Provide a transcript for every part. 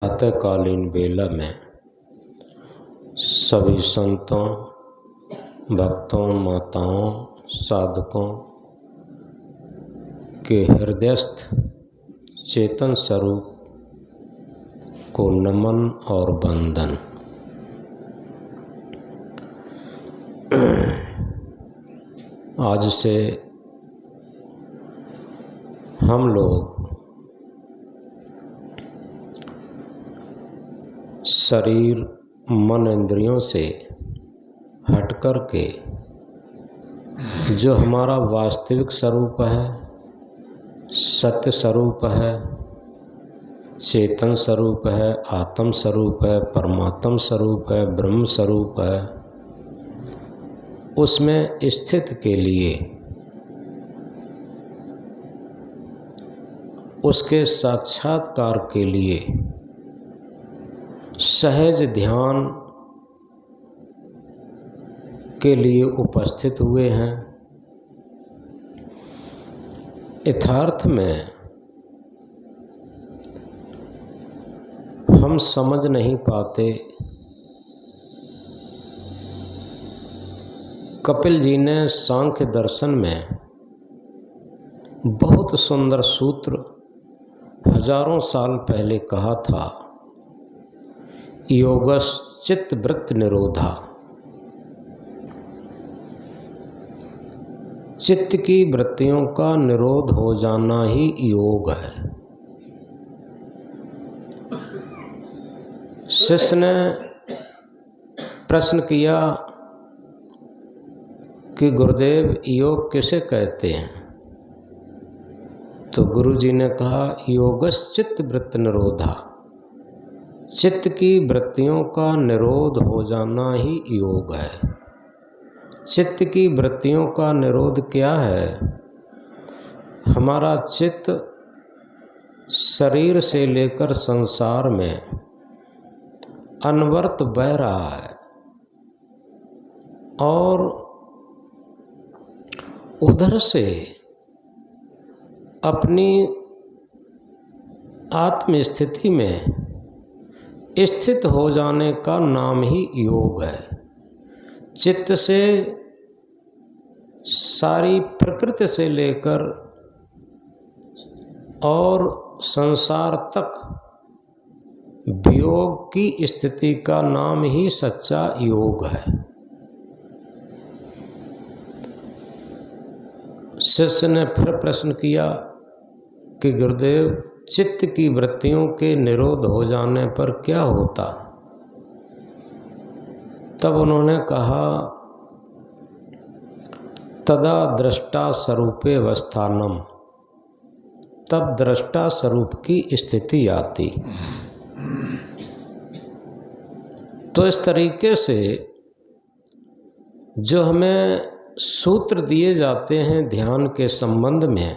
प्रातःकालीन बेला में सभी संतों, भक्तों, माताओं, साधकों के हृदयस्थ चेतन स्वरूप को नमन और वंदन। आज से हम लोग शरीर, मन, इंद्रियों से हट कर के जो हमारा वास्तविक स्वरूप है, सत्य स्वरूप है, चेतन स्वरूप है, आत्म स्वरूप है, परमात्म स्वरूप है, ब्रह्म स्वरूप है, उसमें स्थित के लिए उसके साक्षात्कार के लिए सहज ध्यान के लिए उपस्थित हुए हैं। यथार्थ में हम समझ नहीं पाते। कपिल जी ने सांख्य दर्शन में बहुत सुंदर सूत्र हजारों साल पहले कहा था, योगश्चित्त वृत्ति निरोधा। चित्त की वृत्तियों का निरोध हो जाना ही योग है। शिष्य ने प्रश्न किया कि गुरुदेव, योग किसे कहते हैं? तो गुरुजी ने कहा, योगश्चित्त वृत्ति निरोधा। चित्त की वृत्तियों का निरोध हो जाना ही योग है। चित्त की वृत्तियों का निरोध क्या है? हमारा चित्त शरीर से लेकर संसार में अनवरत बह रहा है और उधर से अपनी आत्म स्थिति में स्थित हो जाने का नाम ही योग है। चित्त से सारी प्रकृति से लेकर और संसार तक वियोग की स्थिति का नाम ही सच्चा योग है। शिष्य ने फिर प्रश्न किया कि गुरुदेव, चित्त की वृत्तियों के निरोध हो जाने पर क्या होता? तब उन्होंने कहा, तदा दृष्टा स्वरूपे अवस्थानम। तब दृष्टा स्वरूप की स्थिति आती। तो इस तरीके से जो हमें सूत्र दिए जाते हैं ध्यान के संबंध में,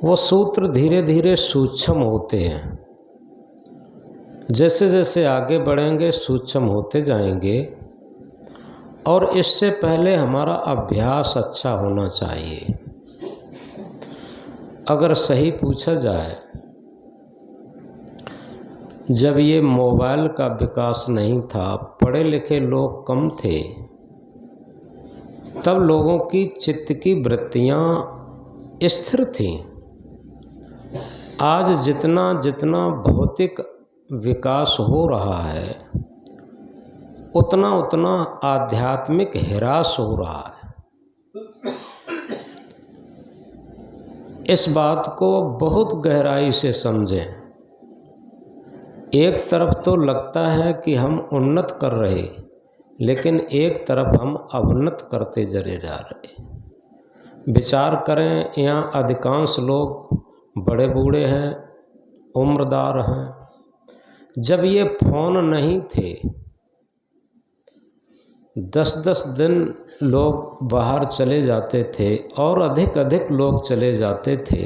वो सूत्र धीरे धीरे सूक्ष्म होते हैं। जैसे जैसे आगे बढ़ेंगे सूक्ष्म होते जाएंगे और इससे पहले हमारा अभ्यास अच्छा होना चाहिए। अगर सही पूछा जाए, जब ये मोबाइल का विकास नहीं था, पढ़े लिखे लोग कम थे, तब लोगों की चित्त की वृत्तियां स्थिर थीं। आज जितना जितना भौतिक विकास हो रहा है, उतना उतना आध्यात्मिक ह्रास हो रहा है। इस बात को बहुत गहराई से समझें। एक तरफ तो लगता है कि हम उन्नत कर रहे, लेकिन एक तरफ हम अवनत करते चले जा रहे। विचार करें, यहाँ अधिकांश लोग बड़े बूढ़े हैं, उम्रदार हैं। जब ये फोन नहीं थे, 10-10 दिन लोग बाहर चले जाते थे और अधिक अधिक लोग चले जाते थे,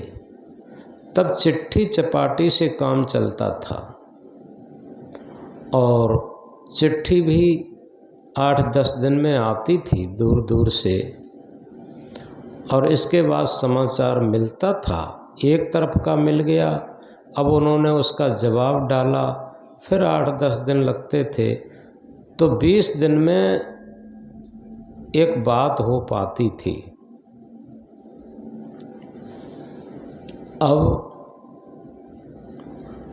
तब चिट्ठी चपाटी से काम चलता था और चिट्ठी भी 8-10 दिन में आती थी दूर दूर से, और इसके बाद समाचार मिलता था। एक तरफ का मिल गया, अब उन्होंने उसका जवाब डाला, फिर 8-10 दिन लगते थे, तो 20 दिन में एक बात हो पाती थी। अब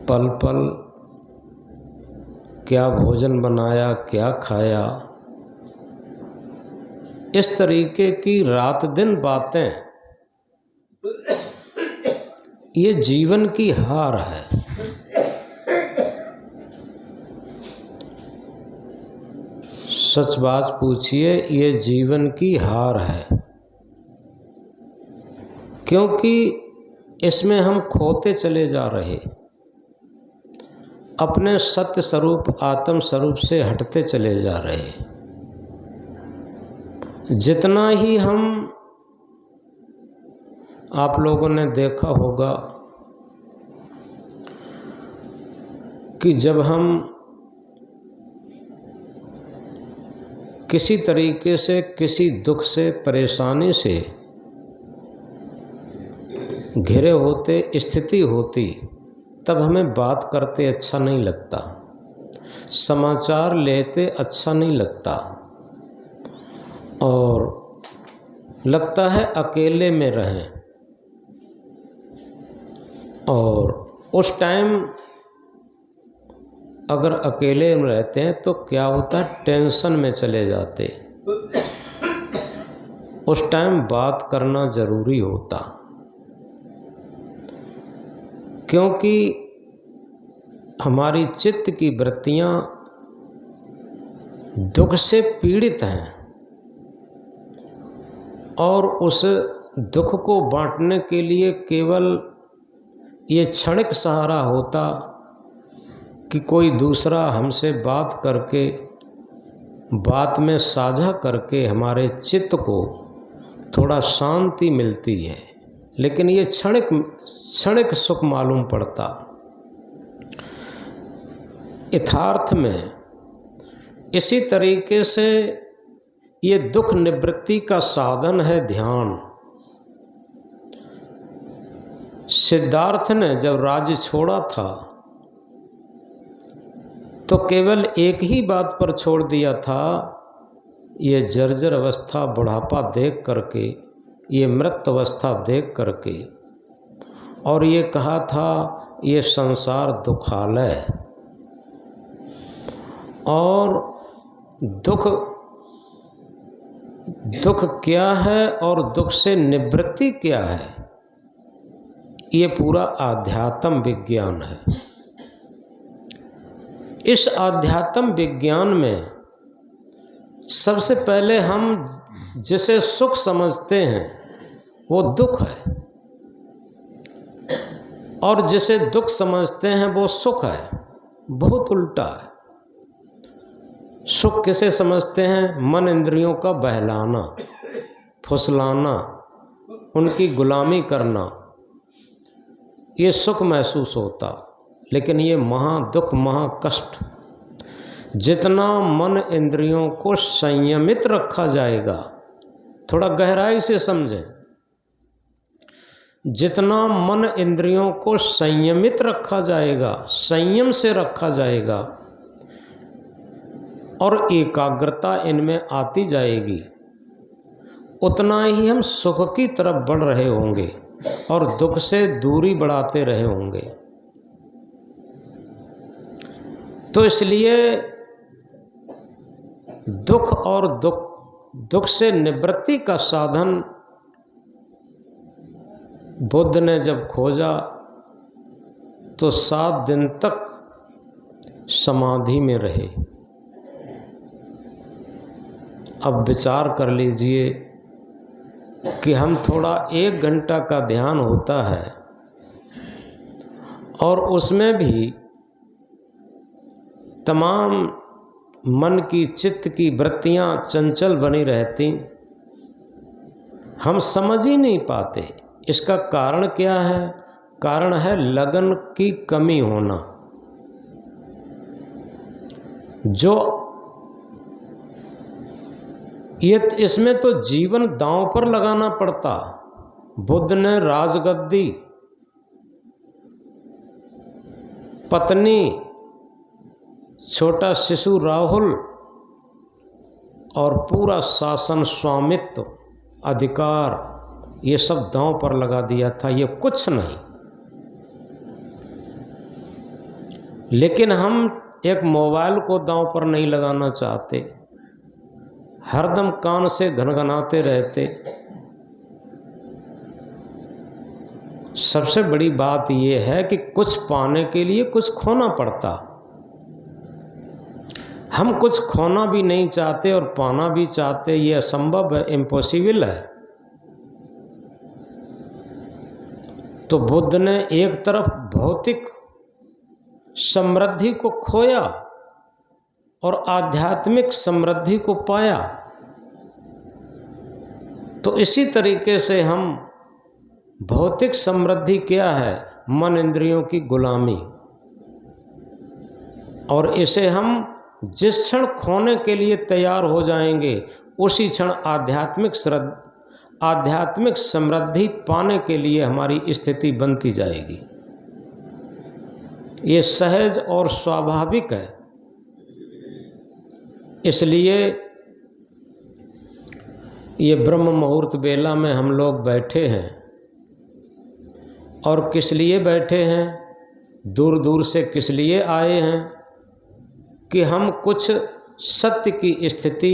पल पल क्या भोजन बनाया, क्या खाया, इस तरीके की रात दिन बातें, ये जीवन की हार है। सच बात पूछिए, ये जीवन की हार है, क्योंकि इसमें हम खोते चले जा रहे, अपने सत्य स्वरूप आत्म स्वरूप से हटते चले जा रहे। जितना ही हम, आप लोगों ने देखा होगा कि जब हम किसी तरीके से, किसी दुख से, परेशानी से घिरे होते, स्थिति होती, तब हमें बात करते अच्छा नहीं लगता, समाचार लेते अच्छा नहीं लगता, और लगता है अकेले में रहें। और उस टाइम अगर अकेले में रहते हैं तो क्या होता है, टेंशन में चले जाते। उस टाइम बात करना ज़रूरी होता, क्योंकि हमारी चित्त की वृत्तियाँ दुख से पीड़ित हैं, और उस दुख को बांटने के लिए केवल ये क्षणिक सहारा होता कि कोई दूसरा हमसे बात करके, बात में साझा करके हमारे चित्त को थोड़ा शांति मिलती है, लेकिन ये क्षणिक सुख मालूम पड़ता। यथार्थ में इसी तरीके से ये दुख निवृत्ति का साधन है ध्यान। सिद्धार्थ ने जब राज्य छोड़ा था तो केवल एक ही बात पर छोड़ दिया था, ये जर्जर अवस्था, बुढ़ापा देख करके, ये मृत अवस्था देख करके, और ये कहा था ये संसार दुखालय है, और दुख क्या है और दुख से निवृत्ति क्या है, ये पूरा आध्यात्म विज्ञान है। इस आध्यात्म विज्ञान में सबसे पहले हम जिसे सुख समझते हैं वो दुख है, और जिसे दुख समझते हैं वो सुख है। बहुत उल्टा है। सुख किसे समझते हैं? मन इंद्रियों का बहलाना, फुसलाना, उनकी गुलामी करना, ये सुख महसूस होता। लेकिन ये महादुख, महाकष्ट। जितना मन इंद्रियों को संयमित रखा जाएगा, थोड़ा गहराई से समझें, जितना मन इंद्रियों को संयमित रखा जाएगा, संयम से रखा जाएगा, और एकाग्रता इनमें आती जाएगी, उतना ही हम सुख की तरफ बढ़ रहे होंगे और दुख से दूरी बढ़ाते रहे होंगे। तो इसलिए दुख और दुख से निवृत्ति का साधन बुद्ध ने जब खोजा तो 7 दिन तक समाधि में रहे। अब विचार कर लीजिए कि हम थोड़ा 1 घंटा का ध्यान होता है, और उसमें भी तमाम मन की, चित्त की वृत्तियां चंचल बनी रहती, हम समझ ही नहीं पाते। इसका कारण क्या है? कारण है लगन की कमी होना। जो इसमें तो जीवन दांव पर लगाना पड़ता। बुद्ध ने राजगद्दी पत्नी, छोटा शिशु राहुल और पूरा शासन, स्वामित्व, अधिकार, ये सब दांव पर लगा दिया था। ये कुछ नहीं। लेकिन हम एक मोबाइल को दांव पर नहीं लगाना चाहते, हरदम कान से घनघनाते रहते। सबसे बड़ी बात यह है कि कुछ पाने के लिए कुछ खोना पड़ता। हम कुछ खोना भी नहीं चाहते और पाना भी चाहते, ये असंभव है, इम्पॉसिबल है। तो बुद्ध ने एक तरफ भौतिक समृद्धि को खोया और आध्यात्मिक समृद्धि को पाया। तो इसी तरीके से हम भौतिक समृद्धि क्या है? मन इंद्रियों की गुलामी। और इसे हम जिस क्षण खोने के लिए तैयार हो जाएंगे उसी क्षण आध्यात्मिक समृद्धि पाने के लिए हमारी स्थिति बनती जाएगी। ये सहज और स्वाभाविक है। इसलिए ये ब्रह्म मुहूर्त बेला में हम लोग बैठे हैं। और किस लिए बैठे हैं? दूर दूर से किस लिए आए हैं? कि हम कुछ सत्य की स्थिति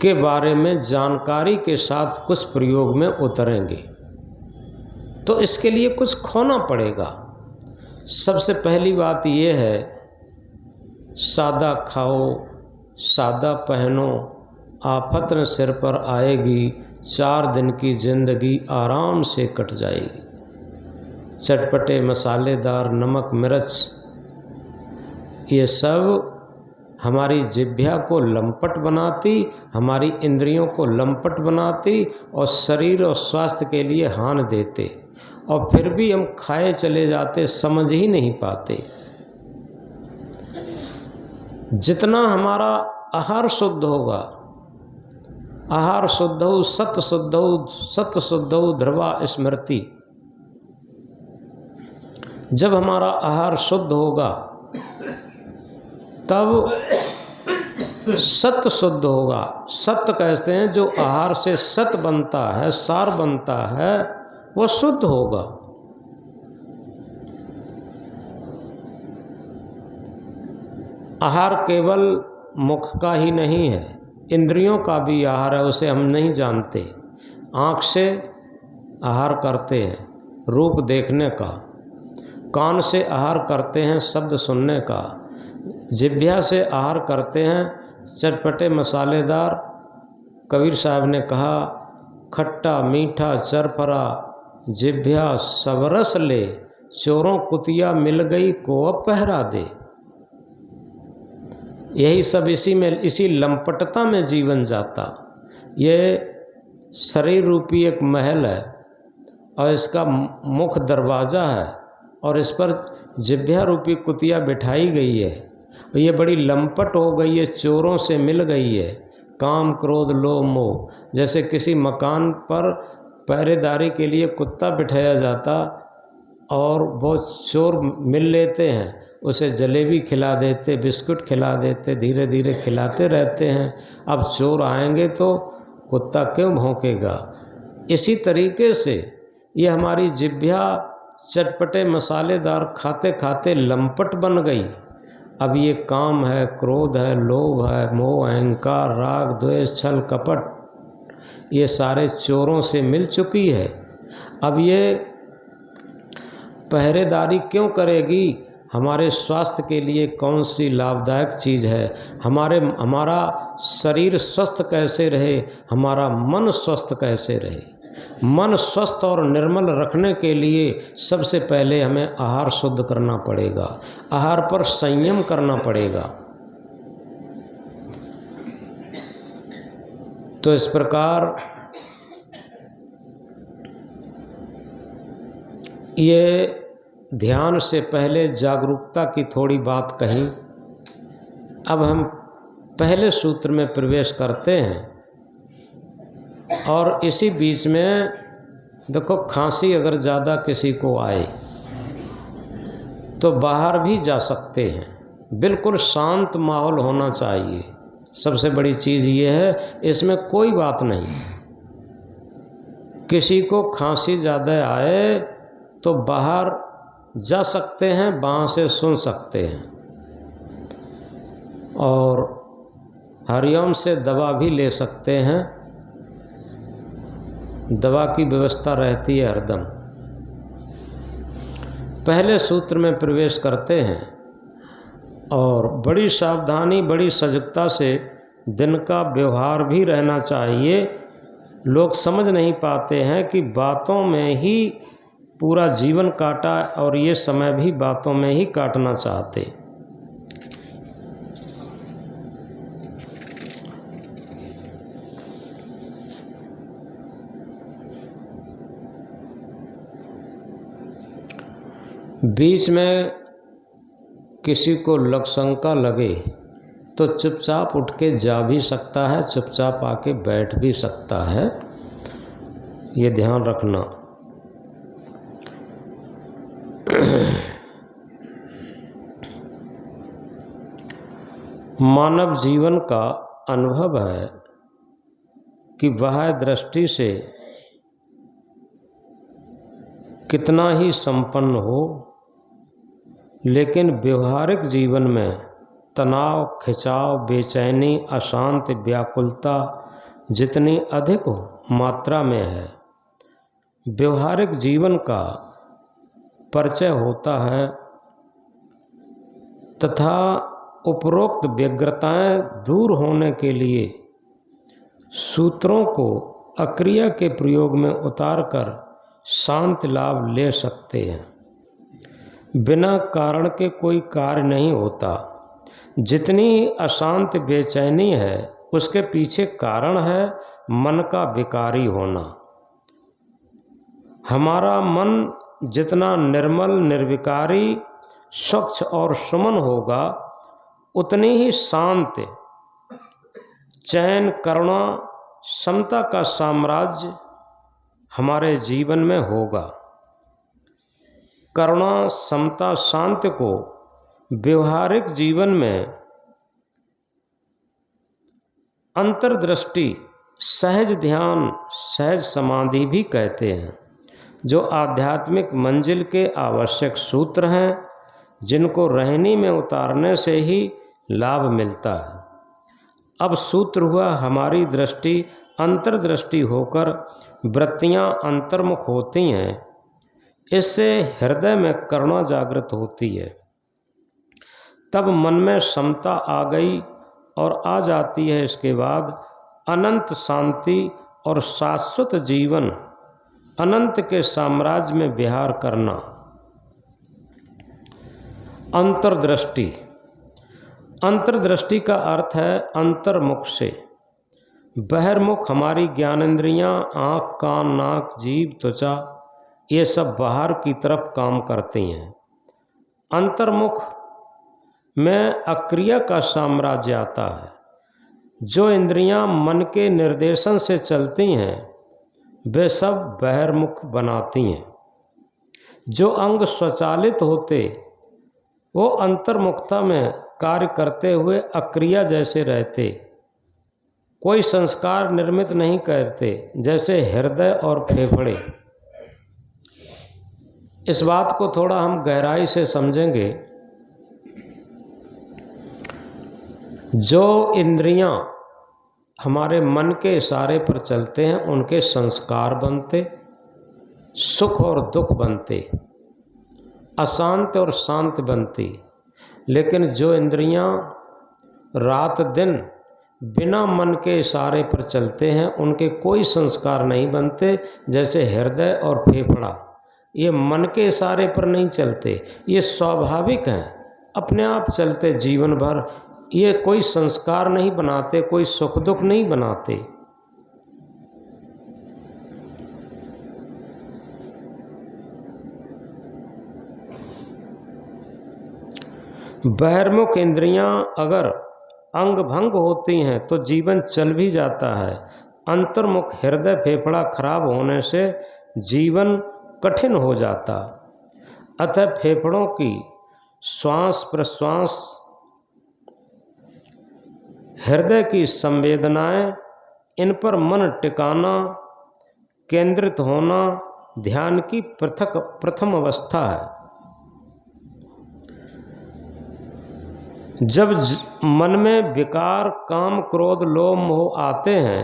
के बारे में जानकारी के साथ कुछ प्रयोग में उतरेंगे। तो इसके लिए कुछ खोना पड़ेगा। सबसे पहली बात यह है, सादा खाओ, सादा पहनो, आफत न सिर पर आएगी, 4 दिन की जिंदगी आराम से कट जाएगी। चटपटे मसालेदार नमक मिर्च ये सब हमारी जिह्वा को लंपट बनाती, हमारी इंद्रियों को लंपट बनाती और शरीर और स्वास्थ्य के लिए हानि देते। और फिर भी हम खाए चले जाते, समझ ही नहीं पाते। जितना हमारा आहार शुद्ध होगा, आहार शुद्ध हो सत शुद्ध हो ध्रुवा स्मृति। जब हमारा आहार शुद्ध होगा तब सत्य शुद्ध होगा। सत्य कहते हैं जो आहार से सत बनता है, सार बनता है, वो शुद्ध होगा। आहार केवल मुख का ही नहीं है, इंद्रियों का भी आहार है, उसे हम नहीं जानते। आँख से आहार करते हैं रूप देखने का, कान से आहार करते हैं शब्द सुनने का, जिह्वा से आहार करते हैं चटपटे मसालेदार। कबीर साहब ने कहा, खट्टा मीठा चरफरा जिह्वा सब रस ले, चोरों कुतिया मिल गई को अब पहरा दे। यही सब इसी लंपटता में जीवन जाता। ये शरीर रूपी एक महल है और इसका मुख दरवाज़ा है और इस पर जिह्वा रूपी कुतिया बिठाई गई है। ये बड़ी लंपट हो गई है, चोरों से मिल गई है। काम क्रोध लोभ मोह, जैसे किसी मकान पर पहरेदारी के लिए कुत्ता बिठाया जाता और वो चोर मिल लेते हैं, उसे जलेबी खिला देते, बिस्कुट खिला देते, धीरे धीरे खिलाते रहते हैं। अब चोर आएंगे तो कुत्ता क्यों भौंकेगा? इसी तरीके से ये हमारी जिह्वा चटपटे मसालेदार खाते खाते लंपट बन गई। अब ये काम है, क्रोध है, लोभ है, मोह, अहंकार, राग, द्वेष, छल, कपट, ये सारे चोरों से मिल चुकी है। अब ये पहरेदारी क्यों करेगी? हमारे स्वास्थ्य के लिए कौन सी लाभदायक चीज़ है? हमारा शरीर स्वस्थ कैसे रहे, हमारा मन स्वस्थ कैसे रहे? मन स्वस्थ और निर्मल रखने के लिए सबसे पहले हमें आहार शुद्ध करना पड़ेगा, आहार पर संयम करना पड़ेगा। तो इस प्रकार ये ध्यान से पहले जागरूकता की थोड़ी बात कही। अब हम पहले सूत्र में प्रवेश करते हैं। और इसी बीच में देखो, खांसी अगर ज़्यादा किसी को आए तो बाहर भी जा सकते हैं। बिल्कुल शांत माहौल होना चाहिए, सबसे बड़ी चीज़ ये है। इसमें कोई बात नहीं, किसी को खांसी ज़्यादा आए तो बाहर जा सकते हैं, वहाँ से सुन सकते हैं, और हरिओम से दवा भी ले सकते हैं। दवा की व्यवस्था रहती है हरदम। पहले सूत्र में प्रवेश करते हैं और बड़ी सावधानी, बड़ी सजगता से दिन का व्यवहार भी रहना चाहिए। लोग समझ नहीं पाते हैं कि बातों में ही पूरा जीवन काटा और ये समय भी बातों में ही काटना चाहते। बीच में किसी को शंका लगे तो चुपचाप उठ के जा भी सकता है, चुपचाप आके बैठ भी सकता है, ये ध्यान रखना। मानव जीवन का अनुभव है कि बाह्य दृष्टि से कितना ही संपन्न हो, लेकिन व्यवहारिक जीवन में तनाव, खिंचाव, बेचैनी, अशांति, व्याकुलता जितनी अधिक मात्रा में है, व्यवहारिक जीवन का परिचय होता है तथा उपरोक्त व्यग्रताएं दूर होने के लिए सूत्रों को अक्रिया के प्रयोग में उतारकर शांति लाभ ले सकते हैं। बिना कारण के कोई कार्य नहीं होता। जितनी अशांत बेचैनी है उसके पीछे कारण है मन का विकारी होना। हमारा मन जितना निर्मल, निर्विकारी, स्वच्छ और सुमन होगा, उतनी ही शांत, चैन, करुणा, समता का साम्राज्य हमारे जीवन में होगा। करुणा, समता, शांति को व्यवहारिक जीवन में अंतर्दृष्टि, सहज ध्यान, सहज समाधि भी कहते हैं, जो आध्यात्मिक मंजिल के आवश्यक सूत्र हैं, जिनको रहनी में उतारने से ही लाभ मिलता है। अब सूत्र हुआ हमारी दृष्टि अंतर्दृष्टि होकर वृत्तियां अंतर्मुख होती हैं। इससे हृदय में करुणा जागृत होती है। तब मन में समता आ गई और आ जाती है। इसके बाद अनंत शांति और शाश्वत जीवन, अनंत के साम्राज्य में विहार करना। अंतर्दृष्टि, अंतर्दृष्टि का अर्थ है अंतर्मुख से। बहिर्मुख हमारी ज्ञानेंद्रियां, आँख, कान, नाक, जीभ, त्वचा, ये सब बाहर की तरफ काम करती हैं। अंतर्मुख में अक्रिया का साम्राज्य आता है। जो इंद्रियां मन के निर्देशन से चलती हैं वे सब बहिर्मुख बनाती हैं। जो अंग स्वचालित होते वो अंतर्मुखता में कार्य करते हुए अक्रिया जैसे रहते, कोई संस्कार निर्मित नहीं करते, जैसे हृदय और फेफड़े। इस बात को थोड़ा हम गहराई से समझेंगे। जो इंद्रियां हमारे मन के इशारे पर चलते हैं उनके संस्कार बनते, सुख और दुख बनते, अशांत और शांत बनती। लेकिन जो इंद्रियां रात दिन बिना मन के इशारे पर चलते हैं उनके कोई संस्कार नहीं बनते, जैसे हृदय और फेफड़ा। ये मन के इशारे पर नहीं चलते, ये स्वाभाविक हैं, अपने आप चलते जीवन भर। ये कोई संस्कार नहीं बनाते, कोई सुख दुख नहीं बनाते। बहिर्मुख इंद्रियां अगर अंग भंग होती हैं तो जीवन चल भी जाता है। अंतर्मुख हृदय फेफड़ा खराब होने से जीवन कठिन हो जाता। अतः फेफड़ों की श्वास प्रश्वास, हृदय की संवेदनाएं, इन पर मन टिकाना, केंद्रित होना ध्यान की प्रथम अवस्था है। जब मन में विकार, काम, क्रोध, लोभ, मोह आते हैं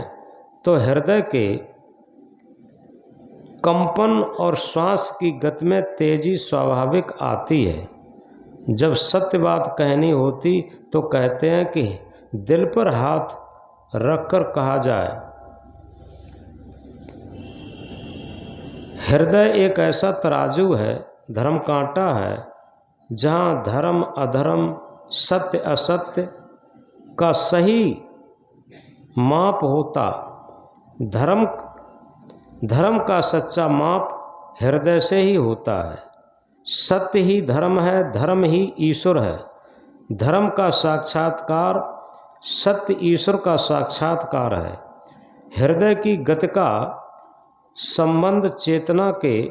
तो हृदय के कंपन और श्वास की गति में तेजी स्वाभाविक आती है। जब सत्य बात कहनी होती तो कहते हैं कि दिल पर हाथ रखकर कहा जाए। हृदय एक ऐसा तराजू है, धर्म कांटा है, जहाँ धर्म अधर्म, सत्य असत्य का सही माप होता। धर्म का सच्चा माप हृदय से ही होता है। सत्य ही धर्म है, धर्म ही ईश्वर है। धर्म का साक्षात्कार सत्य ईश्वर का साक्षात्कार है। हृदय की गति का संबंध चेतना के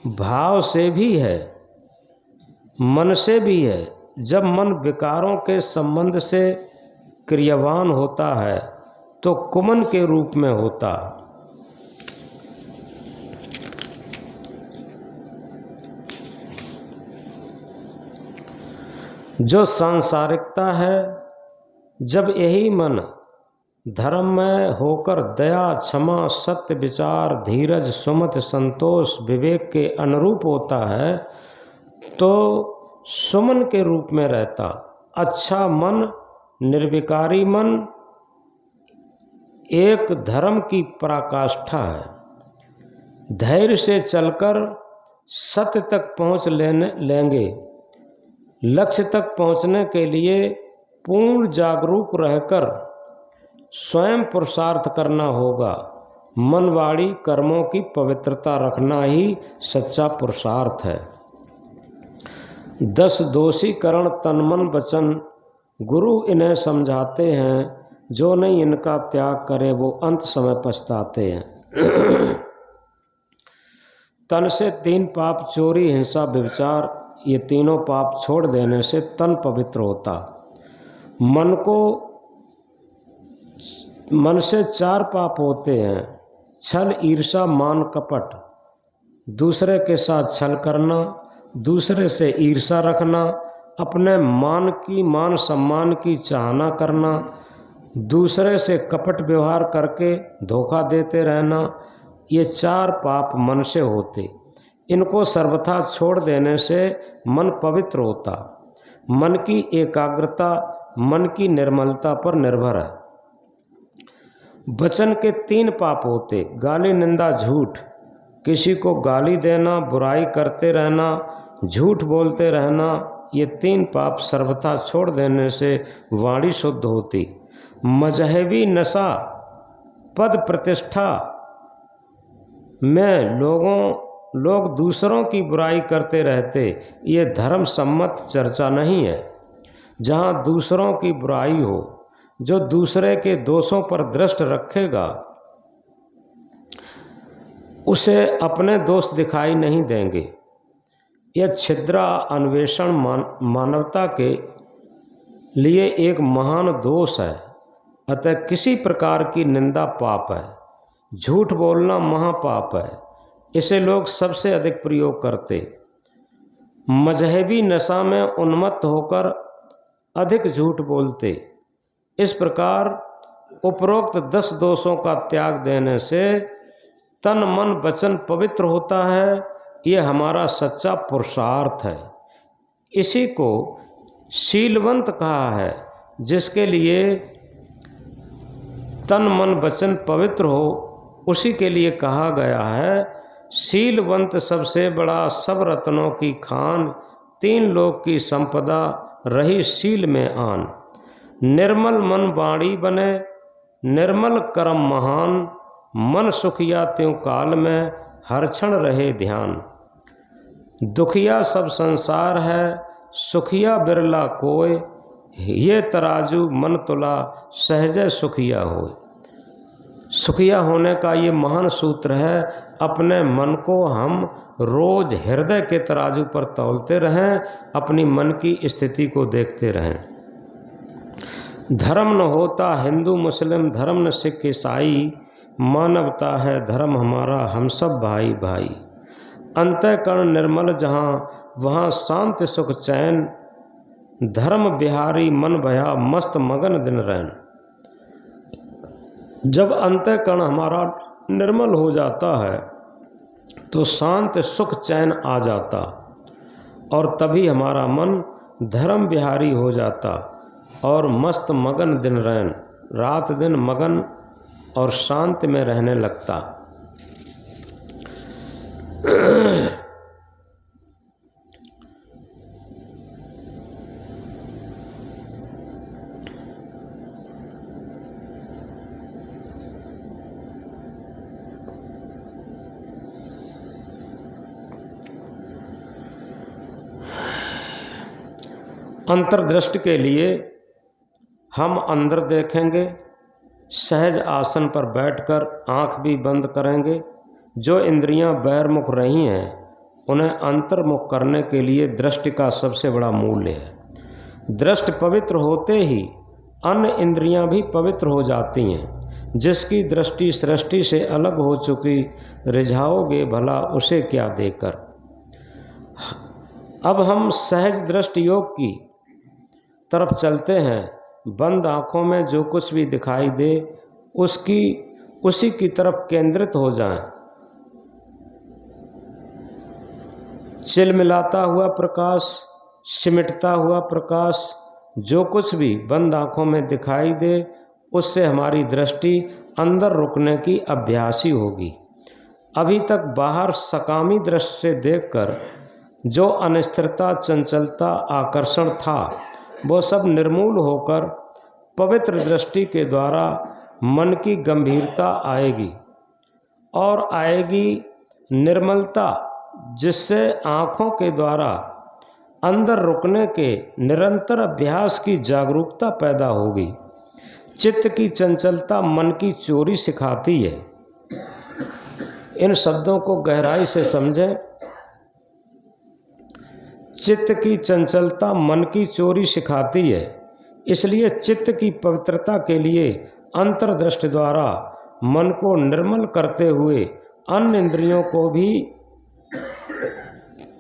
भाव से भी है, मन से भी है। जब मन विकारों के संबंध से क्रियावान होता है तो कुमन के रूप में होता। जो सांसारिकता है, जब यही मन धर्ममय होकर दया, क्षमा, सत्य, विचार, धीरज, सुमति, संतोष, विवेक के अनुरूप होता है तो सुमन के रूप में रहता। अच्छा मन, निर्विकारी मन एक धर्म की पराकाष्ठा है। धैर्य से चलकर सत्य तक पहुँच लेंगे। लक्ष्य तक पहुँचने के लिए पूर्ण जागरूक रहकर स्वयं पुरुषार्थ करना होगा। मन, वाणी, कर्मों की पवित्रता रखना ही सच्चा पुरुषार्थ है। 10 दोषीकरण तन मन वचन, गुरु इन्हें समझाते हैं। जो नहीं इनका त्याग करे वो अंत समय पछताते हैं। तन से 3 पाप, चोरी, हिंसा, व्यभिचार, ये तीनों पाप छोड़ देने से तन पवित्र होता। मन से 4 पाप होते हैं: छल, ईर्ष्या, मान, कपट। दूसरे के साथ छल करना, दूसरे से ईर्ष्या रखना, अपने मान सम्मान की चाहना करना, दूसरे से कपट व्यवहार करके धोखा देते रहना, ये 4 पाप मन से होते। इनको सर्वथा छोड़ देने से मन पवित्र होता। मन की एकाग्रता मन की निर्मलता पर निर्भर है। वचन के 3 पाप होते: गाली, निंदा, झूठ। किसी को गाली देना, बुराई करते रहना, झूठ बोलते रहना, ये 3 पाप सर्वथा छोड़ देने से वाणी शुद्ध होती। मजहबी नशा, पद प्रतिष्ठा में लोग दूसरों की बुराई करते रहते, ये धर्म सम्मत चर्चा नहीं है। जहाँ दूसरों की बुराई हो, जो दूसरे के दोषों पर दृष्टि रखेगा उसे अपने दोष दिखाई नहीं देंगे। यह छिद्रा अन्वेषण मानवता के लिए एक महान दोष है। अतः किसी प्रकार की निंदा पाप है। झूठ बोलना महापाप है। इसे लोग सबसे अधिक प्रयोग करते। मजहबी नशा में उन्मत्त होकर अधिक झूठ बोलते। इस प्रकार उपरोक्त 10 दोषों का त्याग देने से तन मन वचन पवित्र होता है। ये हमारा सच्चा पुरुषार्थ है। इसी को शीलवंत कहा है। जिसके लिए तन मन वचन पवित्र हो उसी के लिए कहा गया है, शीलवंत सबसे बड़ा सब रत्नों की खान, 3 लोक की संपदा रही शील में आन। निर्मल मन वाणी बने, निर्मल कर्म महान, मन सुखिया त्यों काल में हर क्षण रहे ध्यान। दुखिया सब संसार है, सुखिया बिरला कोय, ये तराजू मन तुला सहज सुखिया होय। सुखिया होने का ये महान सूत्र है अपने मन को हम रोज हृदय के तराजू पर तौलते रहें, अपनी मन की स्थिति को देखते रहें। धर्म न होता हिंदू मुस्लिम, धर्म न सिख ईसाई, मानवता है धर्म हमारा, हम सब भाई भाई। अंतःकरण निर्मल जहाँ, वहाँ शांति सुख चैन, धर्म बिहारी मन भया, मस्त मगन दिन रैन। जब अंतःकरण हमारा निर्मल हो जाता है तो शांत सुख चैन आ जाता, और तभी हमारा मन धर्म बिहारी हो जाता और मस्त मगन दिन रैन, रात दिन मगन और शांति में रहने लगता। अंतर्दृष्टि के लिए हम अंदर देखेंगे, सहज आसन पर बैठकर आंख भी बंद करेंगे। जो इंद्रियां बहिर्मुख रही हैं उन्हें अंतर्मुख करने के लिए दृष्टि का सबसे बड़ा मूल्य है। दृष्टि पवित्र होते ही अन्य इंद्रियां भी पवित्र हो जाती हैं। जिसकी दृष्टि सृष्टि से अलग हो चुकी, रिझाओगे भला उसे क्या देकर। अब हम सहज दृष्टि योग की तरफ चलते हैं। बंद आँखों में जो कुछ भी दिखाई दे उसी की तरफ केंद्रित हो जाएं। चिलमिलाता हुआ प्रकाश, सिमटता हुआ प्रकाश, जो कुछ भी बंद आँखों में दिखाई दे उससे हमारी दृष्टि अंदर रुकने की अभ्यासी होगी। अभी तक बाहर सकामी दृष्टि से देखकर जो अनिश्चितता, चंचलता, आकर्षण था वो सब निर्मूल होकर पवित्र दृष्टि के द्वारा मन की गंभीरता आएगी और आएगी निर्मलता, जिससे आँखों के द्वारा अंदर रुकने के निरंतर अभ्यास की जागरूकता पैदा होगी। चित्त की चंचलता मन की चोरी सिखाती है। इन शब्दों को गहराई से समझें। चित्त की चंचलता मन की चोरी सिखाती है, इसलिए चित्त की पवित्रता के लिए अंतर्दृष्टि द्वारा मन को निर्मल करते हुए अन्य इंद्रियों को भी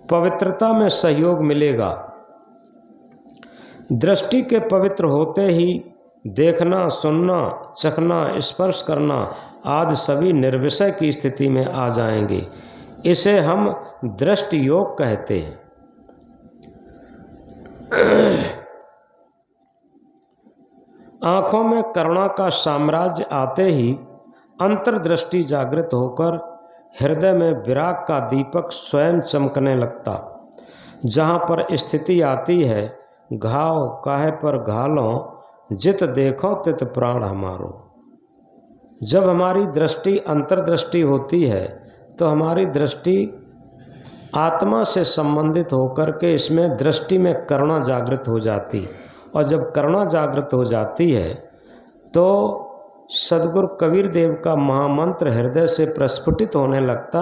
पवित्रता में सहयोग मिलेगा। दृष्टि के पवित्र होते ही देखना, सुनना, चखना, स्पर्श करना आदि सभी निर्विषय की स्थिति में आ जाएंगे। इसे हम दृष्टि योग कहते हैं। आँखों में करुणा का साम्राज्य आते ही अंतर्दृष्टि जागृत होकर हृदय में विराग का दीपक स्वयं चमकने लगता। जहाँ पर स्थिति आती है, घाव काहे पर घालों, जित देखो तित प्राण हमारो। जब हमारी दृष्टि अंतर्दृष्टि होती है तो हमारी दृष्टि आत्मा से संबंधित होकर के इसमें दृष्टि में करुणा जागृत हो जाती, और जब करुणा जागृत हो जाती है तो सदगुरु कबीर देव का महामंत्र हृदय से प्रस्फुटित होने लगता।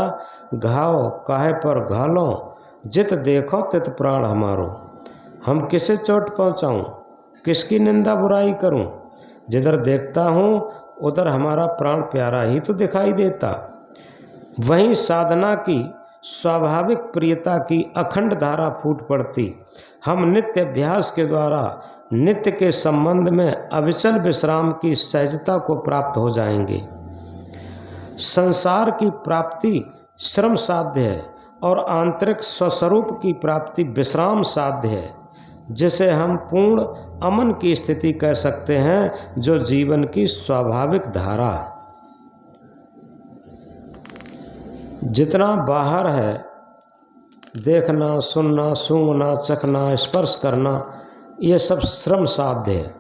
घाव काहे पर घालों, जित देखो तित प्राण हमारो। हम किसे चोट पहुँचाऊँ, किसकी निंदा बुराई करूँ, जिधर देखता हूँ उधर हमारा प्राण प्यारा ही तो दिखाई देता। वहीं साधना की स्वाभाविक प्रियता की अखंड धारा फूट पड़ती। हम नित्य अभ्यास के द्वारा नित्य के संबंध में अविचल विश्राम की सहजता को प्राप्त हो जाएंगे। संसार की प्राप्ति श्रम साध्य है और आंतरिक स्वस्वरूप की प्राप्ति विश्राम साध्य है, जिसे हम पूर्ण अमन की स्थिति कह सकते हैं, जो जीवन की स्वाभाविक धारा है। जितना बाहर है देखना, सुनना, सूंघना, चखना, स्पर्श करना, ये सब श्रम साध्य है,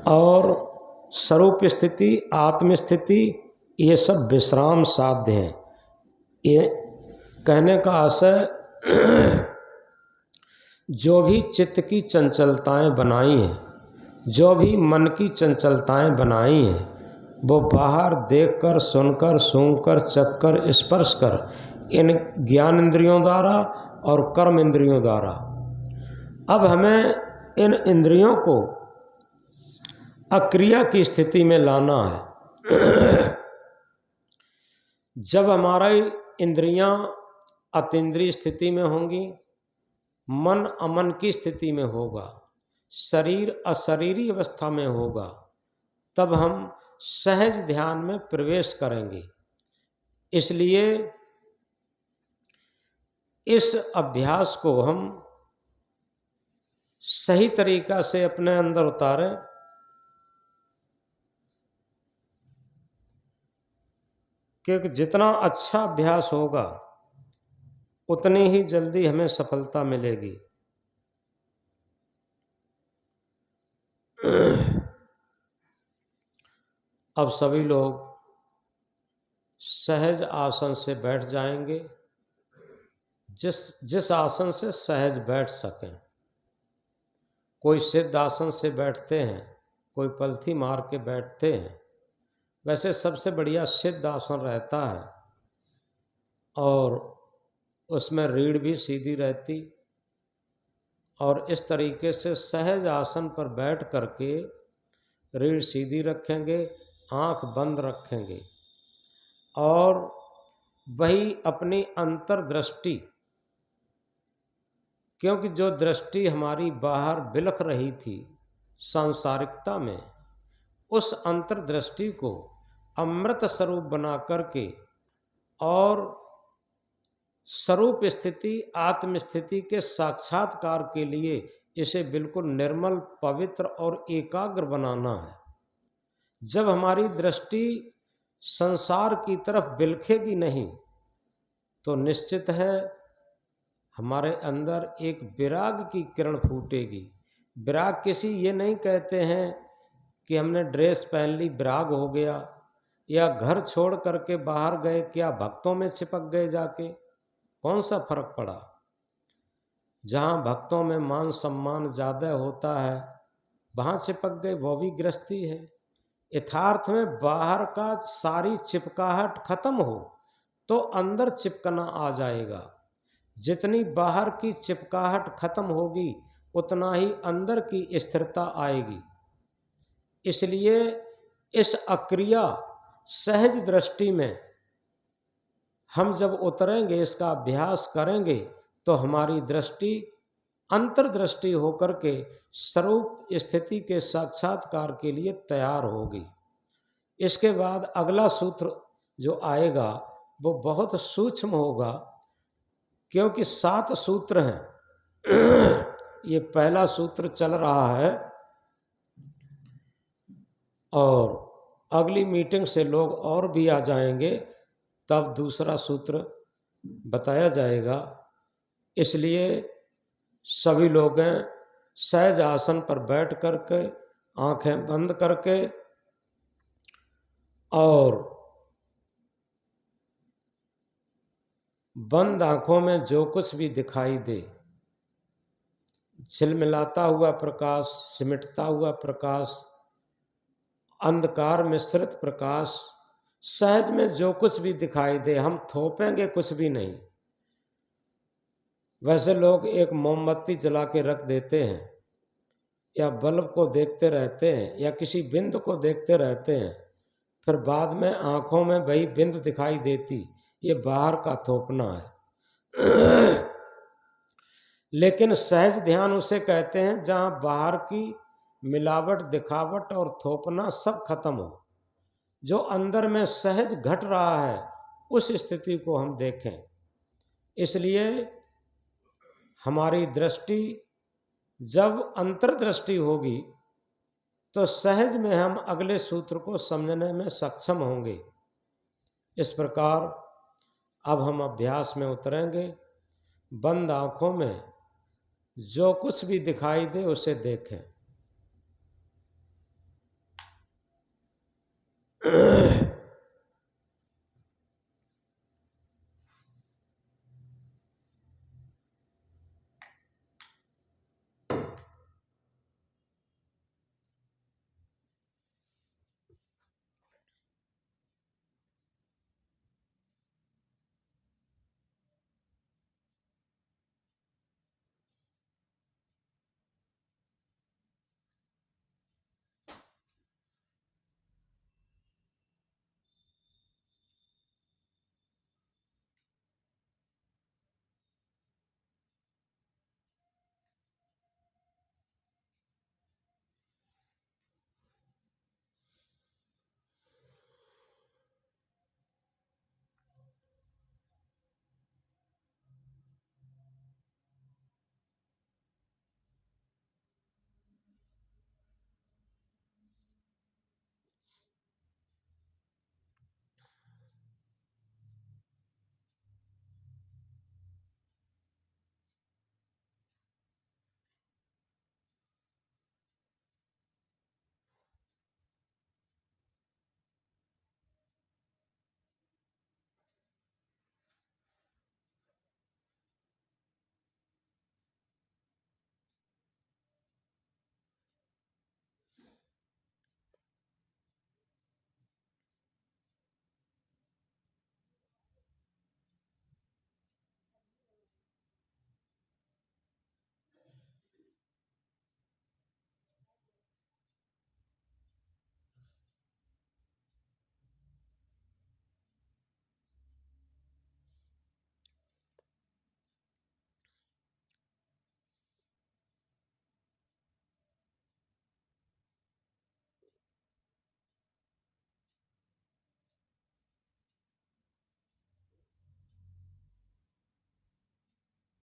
और स्वरूप स्थिति, आत्म स्थिति, ये सब विश्राम साध्य हैं। ये कहने का आशय जो भी चित्त की चंचलताएं बनाई हैं, जो भी मन की चंचलताएं बनाई हैं, वो बाहर देखकर, सुनकर, सूंघकर, चखकर, स्पर्श कर, इन ज्ञान इंद्रियों द्वारा और कर्म इंद्रियों द्वारा। अब हमें इन इंद्रियों को अक्रिया की स्थिति में लाना है। जब हमारी इंद्रियां अतीन्द्रिय स्थिति में होंगी, मन अमन की स्थिति में होगा, शरीर अशरीरी अवस्था में होगा, तब हम सहज ध्यान में प्रवेश करेंगे। इसलिए इस अभ्यास को हम सही तरीका से अपने अंदर उतारें, क्योंकि जितना अच्छा अभ्यास होगा उतनी ही जल्दी हमें सफलता मिलेगी। अब सभी लोग सहज आसन से बैठ जाएंगे, जिस आसन से सहज बैठ सकें। कोई सिद्ध आसन से बैठते हैं, कोई पलथी मार के बैठते हैं। वैसे सबसे बढ़िया सिद्ध आसन रहता है और उसमें रीढ़ भी सीधी रहती, और इस तरीके से सहज आसन पर बैठ करके रीढ़ सीधी रखेंगे, आंख बंद रखेंगे और वही अपनी अंतर्दृष्टि, क्योंकि जो दृष्टि हमारी बाहर बिलख रही थी सांसारिकता में, उस अंतर्दृष्टि को अमृत स्वरूप बना करके और स्वरूप स्थिति, आत्म स्थिति के साक्षात्कार के लिए इसे बिल्कुल निर्मल, पवित्र और एकाग्र बनाना है। जब हमारी दृष्टि संसार की तरफ बिलखेगी नहीं, तो निश्चित है हमारे अंदर एक विराग की किरण फूटेगी। विराग किसी ये नहीं कहते हैं कि हमने ड्रेस पहन ली विराग हो गया, या घर छोड़ करके बाहर गए, क्या भक्तों में चिपक गए जाके, कौन सा फर्क पड़ा। जहाँ भक्तों में मान सम्मान ज़्यादा होता है वहाँ चिपक गए, वो भी गृहस्थी है। यथार्थ में बाहर का सारी चिपकाहट खत्म हो तो अंदर चिपकना आ जाएगा। जितनी बाहर की चिपकाहट खत्म होगी उतना ही अंदर की स्थिरता आएगी। इसलिए इस अक्रिया सहज दृष्टि में हम जब उतरेंगे, इसका अभ्यास करेंगे, तो हमारी दृष्टि अंतर्दृष्टि होकर के स्वरूप स्थिति के साक्षात्कार के लिए तैयार होगी। इसके बाद अगला सूत्र जो आएगा वो बहुत सूक्ष्म होगा, क्योंकि 7 सूत्र हैं। ये पहला सूत्र चल रहा है और अगली मीटिंग से लोग और भी आ जाएंगे, तब दूसरा सूत्र बताया जाएगा। इसलिए सभी लोग सहज आसन पर बैठ करके आंखें बंद करके और बंद आंखों में जो कुछ भी दिखाई दे, झिलमिलाता हुआ प्रकाश, सिमटता हुआ प्रकाश, अंधकार मिश्रित प्रकाश, सहज में जो कुछ भी दिखाई दे, हम थोपेंगे कुछ भी नहीं। वैसे लोग एक मोमबत्ती जला के रख देते हैं, या बल्ब को देखते रहते हैं, या किसी बिंदु को देखते रहते हैं, फिर बाद में आंखों में वही बिंदु दिखाई देती। ये बाहर का थोपना है। लेकिन सहज ध्यान उसे कहते हैं जहां बाहर की मिलावट, दिखावट और थोपना सब खत्म हो। जो अंदर में सहज घट रहा है उस स्थिति को हम देखें। इसलिए हमारी दृष्टि जब अंतर्दृष्टि होगी तो सहज में हम अगले सूत्र को समझने में सक्षम होंगे। इस प्रकार अब हम अभ्यास में उतरेंगे। बंद आंखों में जो कुछ भी दिखाई दे उसे देखें।